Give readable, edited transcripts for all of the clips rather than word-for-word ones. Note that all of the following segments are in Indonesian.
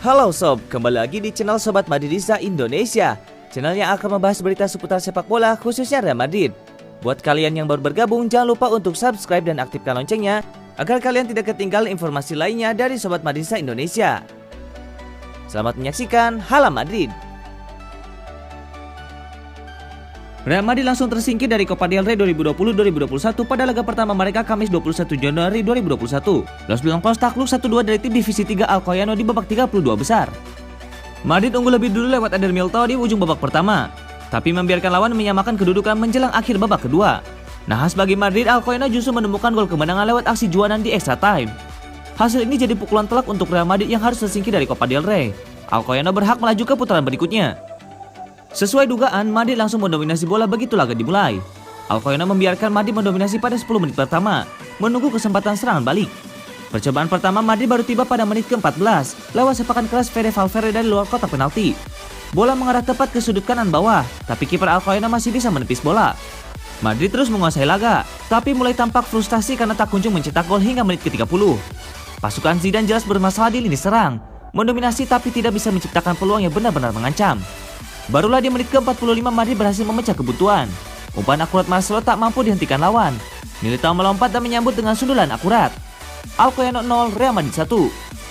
Halo sob, kembali lagi di channel Sobat Madridista Indonesia, channel yang akan membahas berita seputar sepak bola khususnya Real Madrid. Buat kalian yang baru bergabung, jangan lupa untuk subscribe dan aktifkan loncengnya agar kalian tidak ketinggalan informasi lainnya dari Sobat Madridista Indonesia. Selamat menyaksikan Hala Madrid. Real Madrid langsung tersingkir dari Copa del Rey 2020-2021 pada laga pertama mereka Kamis 21 Januari 2021. Los Blancos takluk 1-2 dari tim divisi 3 Alcoyano di babak 32 besar. Madrid unggul lebih dulu lewat Eder Militao di ujung babak pertama, tapi membiarkan lawan menyamakan kedudukan menjelang akhir babak kedua. Nahas bagi Madrid, Alcoyano justru menemukan gol kemenangan lewat aksi Juanan di extra time. Hasil ini jadi pukulan telak untuk Real Madrid yang harus tersingkir dari Copa del Rey. Alcoyano berhak melaju ke putaran berikutnya. Sesuai dugaan, Madrid langsung mendominasi bola begitu laga dimulai. Alcoyano membiarkan Madrid mendominasi pada 10 menit pertama, menunggu kesempatan serangan balik. Percobaan pertama Madrid baru tiba pada menit ke-14, lewat sepakan keras Fede Valverde dari luar kotak penalti. Bola mengarah tepat ke sudut kanan bawah, tapi kiper Alcoyano masih bisa menepis bola. Madrid terus menguasai laga, tapi mulai tampak frustasi karena tak kunjung mencetak gol hingga menit ke-30. Pasukan Zidane jelas bermasalah di lini serang, mendominasi tapi tidak bisa menciptakan peluang yang benar-benar mengancam. Barulah di menit ke-45 Madrid berhasil memecah kebutuhan. Umpan akurat Marcelo tak mampu dihentikan lawan. Militao melompat dan menyambut dengan sundulan akurat. Alcoyano 0, Real Madrid 1.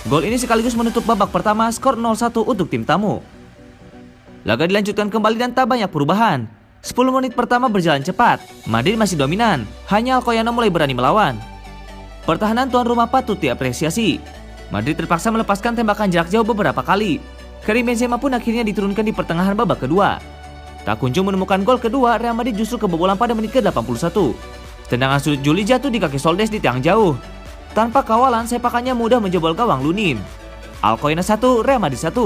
Gol ini sekaligus menutup babak pertama, skor 0-1 untuk tim tamu. Laga dilanjutkan kembali dan tak banyak perubahan. 10 menit pertama berjalan cepat, Madrid masih dominan, hanya Alcoyano mulai berani melawan. Pertahanan tuan rumah patut diapresiasi. Madrid terpaksa melepaskan tembakan jarak jauh beberapa kali. Karim Benzema pun akhirnya diturunkan di pertengahan babak kedua. Tak kunjung menemukan gol kedua, Real Madrid justru kebobolan pada menit ke-81. Tendangan sudut Juli jatuh di kaki Soldes di tiang jauh. Tanpa kawalan, sepakannya mudah menjebol gawang Lunin. Alcoyano 1, Real Madrid 1.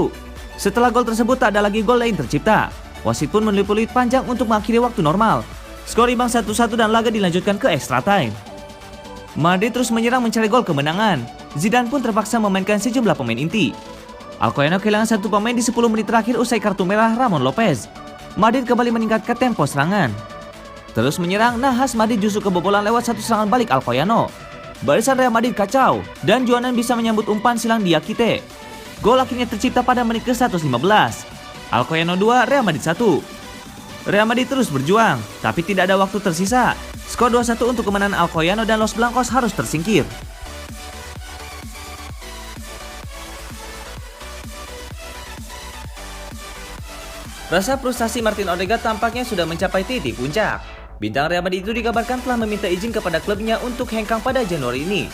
Setelah gol tersebut tak ada lagi gol lain tercipta. Wasit pun meniup peluit panjang untuk mengakhiri waktu normal. Skor imbang 1-1 dan laga dilanjutkan ke extra time. Madrid terus menyerang mencari gol kemenangan. Zidane pun terpaksa memainkan sejumlah pemain inti. Alcoyano kehilangan satu pemain di 10 menit terakhir usai kartu merah Ramon Lopez. Madrid kembali meningkatkan tempo serangan. Terus menyerang, nahas Madrid justru kebobolan lewat satu serangan balik Alcoyano. Barisan Real Madrid kacau, dan Juanan bisa menyambut umpan silang Diakite. Gol akhirnya tercipta pada menit ke-115. Alcoyano 2, Real Madrid 1. Real Madrid terus berjuang, tapi tidak ada waktu tersisa. Skor 2-1 untuk kemenangan Alcoyano dan Los Blancos harus tersingkir. Rasa frustasi Martin Odegaard tampaknya sudah mencapai titik puncak. Bintang Real Madrid itu dikabarkan telah meminta izin kepada klubnya untuk hengkang pada Januari ini.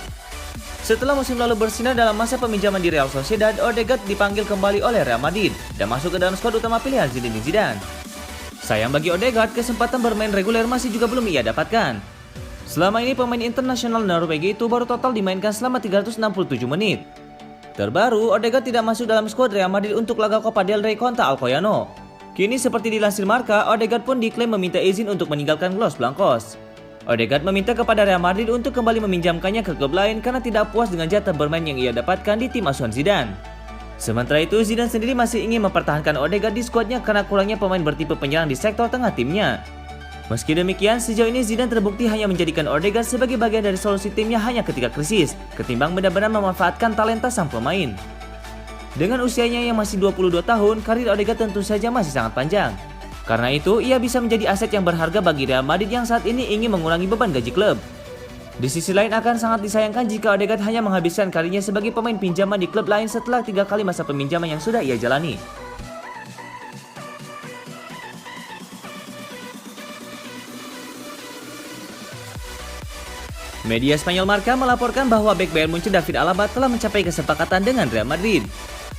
Setelah musim lalu bersinar dalam masa peminjaman di Real Sociedad, Odegaard dipanggil kembali oleh Real Madrid dan masuk ke dalam skuad utama pilihan Zinedine Zidane. Sayang bagi Odegaard, kesempatan bermain reguler masih juga belum ia dapatkan. Selama ini pemain internasional Norwegia itu baru total dimainkan selama 367 menit. Terbaru, Odegaard tidak masuk dalam skuad Real Madrid untuk laga Copa del Rey kontra Alcoyano. Kini seperti dilansir Marca, Odegaard pun diklaim meminta izin untuk meninggalkan Los Blancos. Odegaard meminta kepada Real Madrid untuk kembali meminjamkannya ke klub lain karena tidak puas dengan jatah bermain yang ia dapatkan di tim asuhan Zidane. Sementara itu, Zidane sendiri masih ingin mempertahankan Odegaard di skuadnya karena kurangnya pemain bertipe penyerang di sektor tengah timnya. Meski demikian, sejauh ini Zidane terbukti hanya menjadikan Odegaard sebagai bagian dari solusi timnya hanya ketika krisis, ketimbang benar-benar memanfaatkan talenta sang pemain. Dengan usianya yang masih 22 tahun, karir Odegaard tentu saja masih sangat panjang. Karena itu, ia bisa menjadi aset yang berharga bagi Real Madrid yang saat ini ingin mengurangi beban gaji klub. Di sisi lain akan sangat disayangkan jika Odegaard hanya menghabiskan karirnya sebagai pemain pinjaman di klub lain setelah 3 kali masa peminjaman yang sudah ia jalani. Media Spanyol Marca melaporkan bahwa bek Bayern Munchen David Alaba telah mencapai kesepakatan dengan Real Madrid.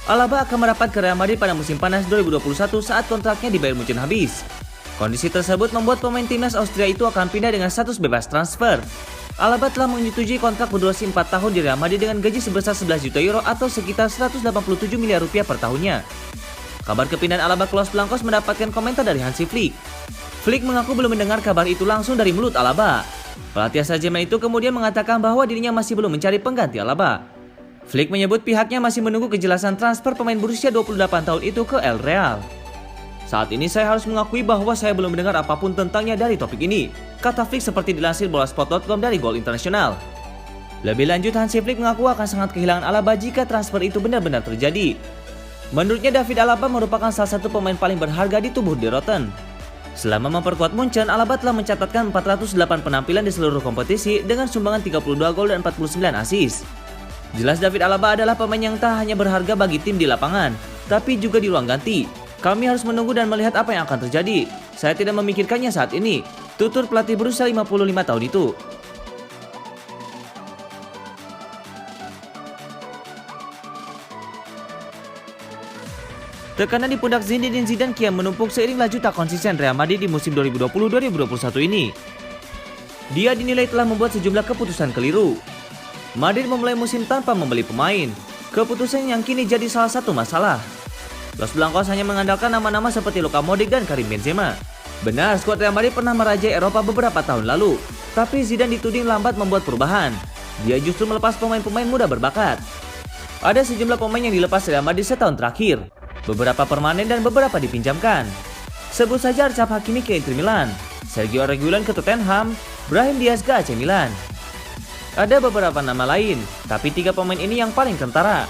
Alaba akan merapat ke Real Madrid pada musim panas 2021 saat kontraknya di Bayern Munchen habis. Kondisi tersebut membuat pemain timnas Austria itu akan pindah dengan status bebas transfer. Alaba telah menyetujui kontrak berdurasi 4 tahun di Real Madrid dengan gaji sebesar 11 juta euro atau sekitar 187 miliar rupiah per tahunnya. Kabar kepindahan Alaba ke Los Blancos mendapatkan komentar dari Hansi Flick. Flick mengaku belum mendengar kabar itu langsung dari mulut Alaba. Pelatih asal Jerman itu kemudian mengatakan bahwa dirinya masih belum mencari pengganti Alaba. Flick menyebut pihaknya masih menunggu kejelasan transfer pemain berusia 28 tahun itu ke El Real. Saat ini saya harus mengakui bahwa saya belum mendengar apapun tentangnya dari topik ini, kata Flick seperti dilansir bolasport.com dari Goal International. Lebih lanjut, Hansi Flick mengaku akan sangat kehilangan Alaba jika transfer itu benar-benar terjadi. Menurutnya David Alaba merupakan salah satu pemain paling berharga di tubuh The Rotten. Selama memperkuat Munchen, Alaba telah mencatatkan 408 penampilan di seluruh kompetisi dengan sumbangan 32 gol dan 49 assist. Jelas David Alaba adalah pemain yang tak hanya berharga bagi tim di lapangan, tapi juga di ruang ganti. Kami harus menunggu dan melihat apa yang akan terjadi. Saya tidak memikirkannya saat ini, tutur pelatih berusia 55 tahun itu. Tekanan di pundak Zinedine Zidane kian menumpuk seiring laju tak konsisten Real Madrid di musim 2020-2021 ini. Dia dinilai telah membuat sejumlah keputusan keliru. Madrid memulai musim tanpa membeli pemain, keputusan yang kini jadi salah satu masalah. Los Blancos hanya mengandalkan nama-nama seperti Luka Modric dan Karim Benzema. Benar, skuad Real Madrid pernah merajai Eropa beberapa tahun lalu, tapi Zidane dituding lambat membuat perubahan. Dia justru melepas pemain-pemain muda berbakat. Ada sejumlah pemain yang dilepas Real Madrid setahun terakhir, beberapa permanen dan beberapa dipinjamkan. Sebut saja Achraf Hakimi ke Inter Milan, Sergio Reguilon ke Tottenham, Brahim Diaz ke AC Milan. Ada beberapa nama lain, tapi 3 pemain ini yang paling kentara.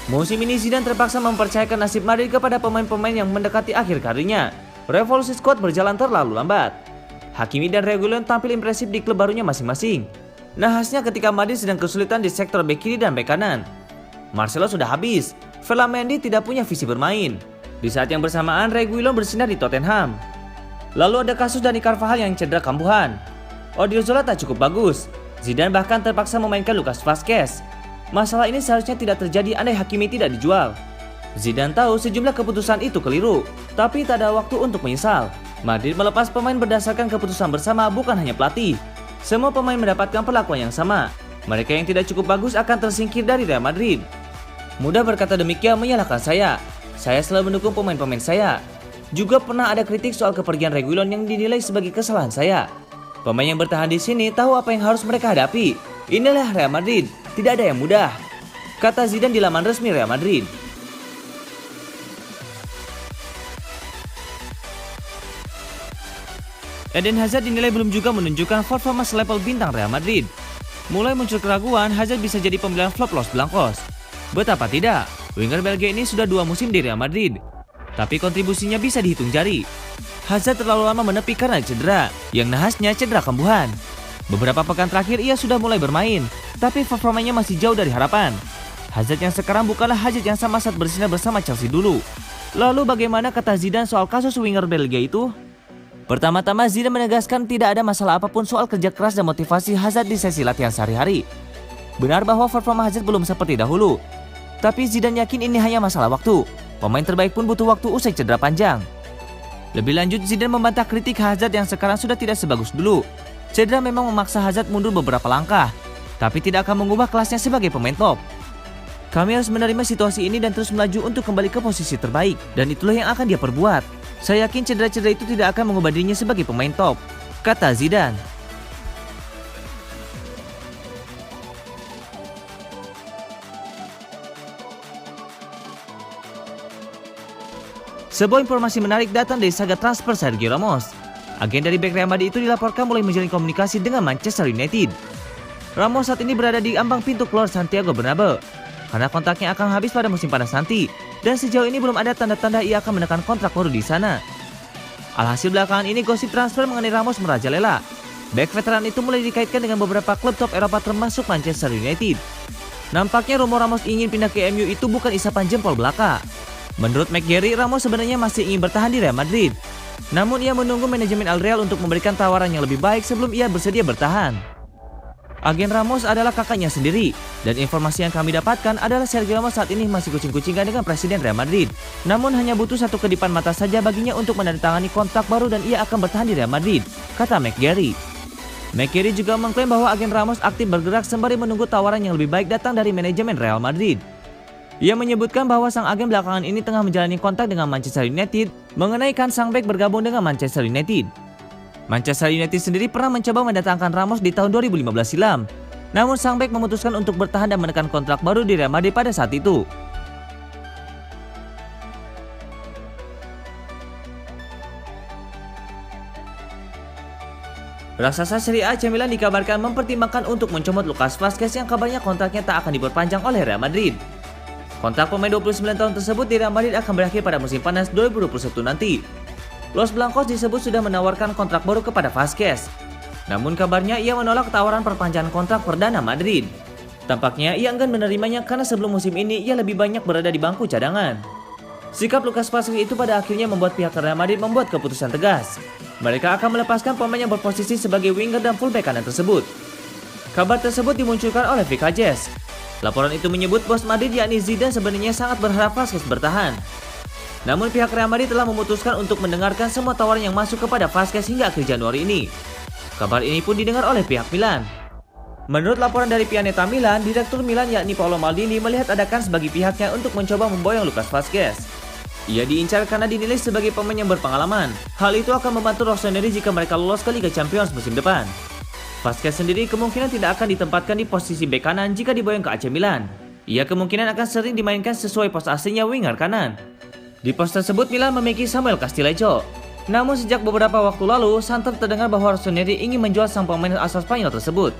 Musim ini Zidane terpaksa mempercayakan nasib Madrid kepada pemain-pemain yang mendekati akhir karirnya. Revolusi skuad berjalan terlalu lambat. Hakimi dan Reguilon tampil impresif di klub barunya masing-masing. Nahasnya ketika Madrid sedang kesulitan di sektor bek kiri dan bek kanan. Marcelo sudah habis, Mendy tidak punya visi bermain. Di saat yang bersamaan Reguilon bersinar di Tottenham. Lalu ada kasus Dani Carvajal yang cedera kambuhan. Odriozola tak cukup bagus. Zidane bahkan terpaksa memainkan Lucas Vazquez. Masalah ini seharusnya tidak terjadi andai Hakimi tidak dijual. Zidane tahu sejumlah keputusan itu keliru, tapi tak ada waktu untuk menyesal. Madrid melepas pemain berdasarkan keputusan bersama, bukan hanya pelatih. Semua pemain mendapatkan perlakuan yang sama. Mereka yang tidak cukup bagus akan tersingkir dari Real Madrid. Mudah berkata demikian menyalahkan saya. Saya selalu mendukung pemain-pemain saya. Juga pernah ada kritik soal kepergian Reguilon yang dinilai sebagai kesalahan saya. Pemain yang bertahan di sini tahu apa yang harus mereka hadapi. Inilah Real Madrid, tidak ada yang mudah, kata Zidane di laman resmi Real Madrid. Eden Hazard dinilai belum juga menunjukkan performa selevel bintang Real Madrid. Mulai muncul keraguan Hazard bisa jadi pemilihan flop Los Blancos. Betapa tidak, winger Belgia ini sudah 2 musim di Real Madrid, tapi kontribusinya bisa dihitung jari. Hazard terlalu lama menepi karena cedera, yang nahasnya cedera kambuhan. Beberapa pekan terakhir ia sudah mulai bermain, tapi performanya masih jauh dari harapan. Hazard yang sekarang bukanlah Hazard yang sama saat bersinar bersama Chelsea dulu. Lalu bagaimana kata Zidane soal kasus winger Belgia itu? Pertama-tama Zidane menegaskan tidak ada masalah apapun soal kerja keras dan motivasi Hazard di sesi latihan sehari-hari. Benar bahwa performa Hazard belum seperti dahulu, tapi Zidane yakin ini hanya masalah waktu. Pemain terbaik pun butuh waktu usai cedera panjang. Lebih lanjut, Zidane membantah kritik Hazard yang sekarang sudah tidak sebagus dulu. Cedera memang memaksa Hazard mundur beberapa langkah, tapi tidak akan mengubah kelasnya sebagai pemain top. Kami harus menerima situasi ini dan terus melaju untuk kembali ke posisi terbaik, dan itulah yang akan dia perbuat. Saya yakin cedera-cedera itu tidak akan mengubah dirinya sebagai pemain top, kata Zidane. Sebuah informasi menarik datang dari saga transfer Sergio Ramos. Agen dari bek Real Madrid itu dilaporkan mulai menjalin komunikasi dengan Manchester United. Ramos saat ini berada di ambang pintu keluar Santiago Bernabeu karena kontraknya akan habis pada musim panas nanti, dan sejauh ini belum ada tanda-tanda ia akan menekan kontrak baru di sana. Alhasil belakangan ini gosip transfer mengenai Ramos merajalela. Bek veteran itu mulai dikaitkan dengan beberapa klub top Eropa termasuk Manchester United. Nampaknya rumor Ramos ingin pindah ke MU itu bukan isapan jempol belaka. Menurut McGarry, Ramos sebenarnya masih ingin bertahan di Real Madrid. Namun ia menunggu manajemen Al Real untuk memberikan tawaran yang lebih baik sebelum ia bersedia bertahan. Agen Ramos adalah kakaknya sendiri, dan informasi yang kami dapatkan adalah Sergio Ramos saat ini masih kucing-kucingan dengan Presiden Real Madrid. Namun hanya butuh satu kedipan mata saja baginya untuk menandatangani kontrak baru dan ia akan bertahan di Real Madrid, kata McGarry. McGarry juga mengklaim bahwa agen Ramos aktif bergerak sembari menunggu tawaran yang lebih baik datang dari manajemen Real Madrid. Ia menyebutkan bahwa sang agen belakangan ini tengah menjalani kontak dengan Manchester United mengenai sang bek bergabung dengan Manchester United. Manchester United sendiri pernah mencoba mendatangkan Ramos di tahun 2015 silam. Namun sang bek memutuskan untuk bertahan dan menekan kontrak baru di Real Madrid pada saat itu. Raksasa Serie A AC Milan dikabarkan mempertimbangkan untuk mencomot Lucas Vazquez yang kabarnya kontraknya tak akan diperpanjang oleh Real Madrid. Kontrak pemain 29 tahun tersebut di Real Madrid akan berakhir pada musim panas 2021 nanti. Los Blancos disebut sudah menawarkan kontrak baru kepada Vazquez. Namun kabarnya ia menolak tawaran perpanjangan kontrak perdana Madrid. Tampaknya ia enggan menerimanya karena sebelum musim ini ia lebih banyak berada di bangku cadangan. Sikap Lucas Vazquez itu pada akhirnya membuat pihak Real Madrid membuat keputusan tegas. Mereka akan melepaskan pemain yang berposisi sebagai winger dan fullback kanan tersebut. Kabar tersebut dimunculkan oleh Vica Jazz. Laporan itu menyebut bos Madrid yakni Zidane sebenarnya sangat berharap Vazquez bertahan. Namun pihak Real Madrid telah memutuskan untuk mendengarkan semua tawaran yang masuk kepada Vazquez hingga akhir Januari ini. Kabar ini pun didengar oleh pihak Milan. Menurut laporan dari Pianeta Milan, direktur Milan yakni Paolo Maldini melihat ada kans bagi pihaknya untuk mencoba memboyong Lucas Vazquez. Ia diincar karena dinilai sebagai pemain yang berpengalaman. Hal itu akan membantu Rossoneri jika mereka lolos ke Liga Champions musim depan. Vazquez sendiri kemungkinan tidak akan ditempatkan di posisi bek kanan jika diboyong ke AC Milan. Ia kemungkinan akan sering dimainkan sesuai pos aslinya winger kanan. Di pos tersebut Milan memiliki Samuel Castillejo. Namun sejak beberapa waktu lalu, santer terdengar bahwa Rossoneri ingin menjual sang pemain asal Spanyol tersebut.